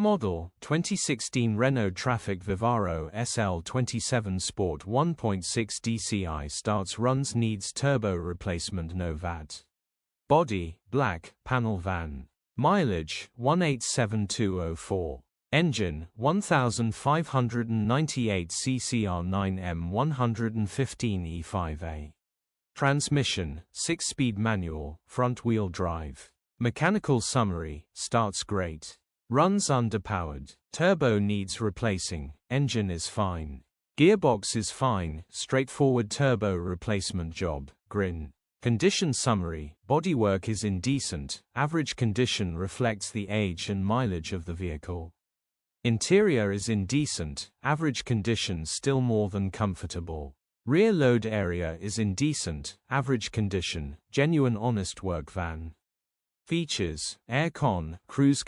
Model, 2016 Renault Trafic Vivaro Sl27 Sport 1.6 DCI starts runs needs turbo replacement No Vat. Body, black, panel van. Mileage, 187,204. Engine, 1598 CCR9M 115E5A. Transmission, 6-speed manual, front-wheel drive. Mechanical summary, starts great. Runs underpowered. Turbo needs replacing. Engine is fine. Gearbox is fine. Straightforward turbo replacement job. Grin. Condition summary. Bodywork is indecent. Average condition reflects the age and mileage of the vehicle. Interior is indecent. Average condition still more than comfortable. Rear load area is indecent. Average condition. Genuine honest work van. Features: aircon, cruise